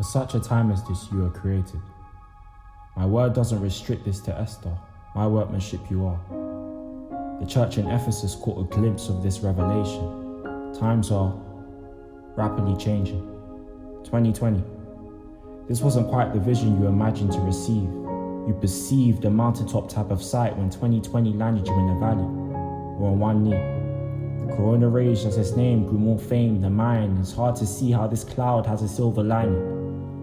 For such a time as this, you are created. My word doesn't restrict this to Esther. My workmanship you are. The church in Ephesus caught a glimpse of this revelation. Times are rapidly changing. 2020. This wasn't quite the vision you imagined to receive. You perceived a mountaintop type of sight when 2020 landed you in a valley, or on one knee. The corona raged as its name grew more famed than mine. It's hard to see how this cloud has a silver lining.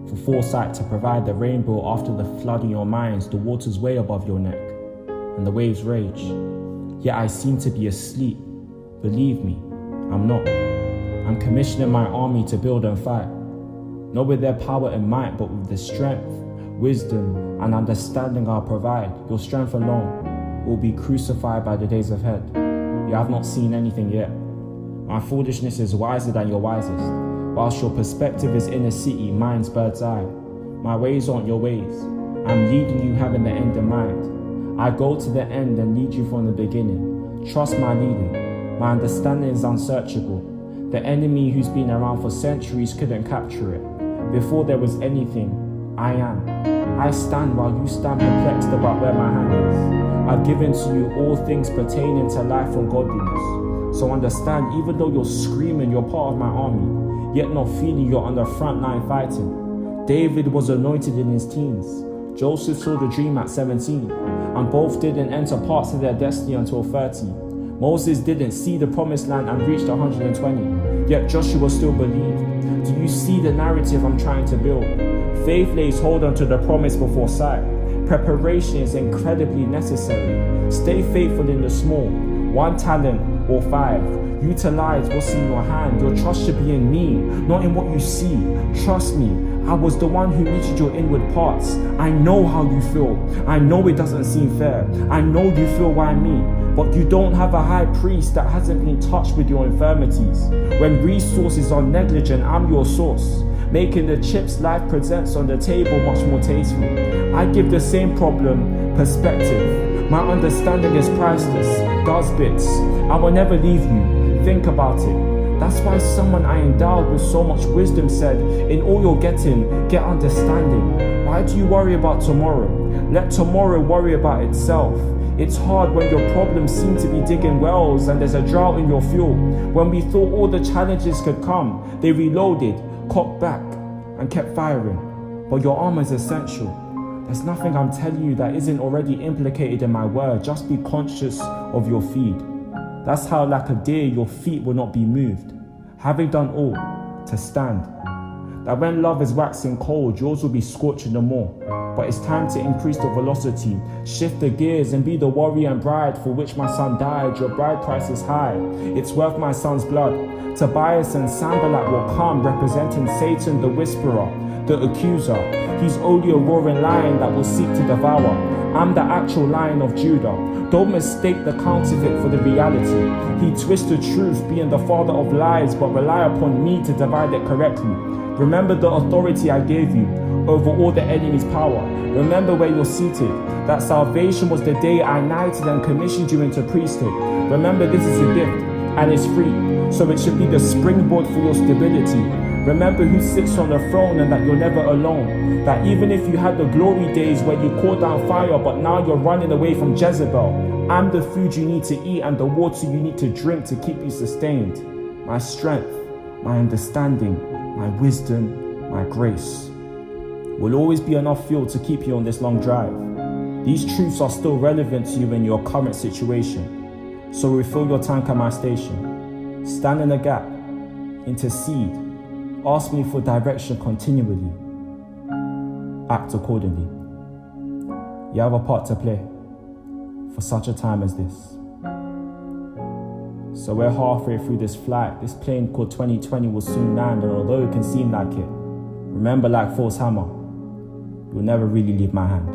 For foresight to provide the rainbow after the flood in your minds, the water's way above your neck, and the waves rage. Yet I seem to be asleep. Believe me, I'm not. I'm commissioning my army to build and fight, not with their power and might, but with the strength, wisdom, and understanding I'll provide. Your strength alone will be crucified by the days ahead. You have not seen anything yet. My foolishness is wiser than your wisest. Whilst your perspective is inner city, mine's bird's eye. My ways aren't your ways. I'm leading you having the end in mind. I go to the end and lead you from the beginning. Trust my leading. My understanding is unsearchable. The enemy who's been around for centuries couldn't capture it. Before there was anything, I am. I stand while you stand perplexed about where my hand is. I've given to you all things pertaining to life and godliness. So understand, even though you're screaming you're part of my army, yet not feeling you're on the front line fighting. David was anointed in his teens. Joseph saw the dream at 17, and both didn't enter parts of their destiny until 30. Moses didn't see the promised land and reached 120, yet Joshua still believed. Do you see the narrative I'm trying to build? Faith lays hold onto the promise before sight. Preparation is incredibly necessary. Stay faithful in the small, 1 talent or 5. Utilize what's in your hand. Your trust should be in me, not in what you see. Trust me, I was the one who reached your inward parts. I know how you feel. I know it doesn't seem fair. I know you feel why me. But you don't have a high priest that hasn't been touched with your infirmities. When resources are negligent, I'm your source, making the chips life presents on the table much more tasteful. I give the same problem perspective. My understanding is priceless, does bits. I will never leave you. Think about it. That's why someone I endowed with so much wisdom said, in all you're getting, get understanding. Why do you worry about tomorrow? Let tomorrow worry about itself. It's hard when your problems seem to be digging wells and there's a drought in your fuel. When we thought all the challenges could come, they reloaded, cocked back, and kept firing. But your armor is essential. There's nothing I'm telling you that isn't already implicated in my word. Just be conscious of your feet. That's how, like Addei, your feet will not be moved. Having done all, to stand. That when love is waxing cold, yours will be scorching the more. But it's time to increase the velocity, shift the gears, and be the warrior and bride for which my son died. Your bride price is high. It's worth my son's blood. Tobias and Sanballat will come, representing Satan, the whisperer, the accuser. He's only a roaring lion that will seek to devour. I'm the actual Lion of Judah. Don't mistake the counterfeit for the reality. He twists the truth, being the father of lies, but rely upon me to divide it correctly. Remember the authority I gave you over all the enemy's power. Remember where you're seated, that salvation was the day I knighted and commissioned you into priesthood. Remember this is a gift, and it's free, so it should be the springboard for your stability. Remember who sits on the throne and that you're never alone. That even if you had the glory days where you called down fire, but now you're running away from Jezebel, I'm the food you need to eat and the water you need to drink to keep you sustained. My strength, my understanding, my wisdom, my grace will always be enough fuel to keep you on this long drive. These truths are still relevant to you in your current situation. So refill your tank at my station. Stand in the gap. Intercede. Ask me for direction continually. Act accordingly. You have a part to play for such a time as this. So we're halfway through this flight. This plane called 2020 will soon land, and although it can seem like it, remember, like Thor's hammer, you'll never really leave my hand.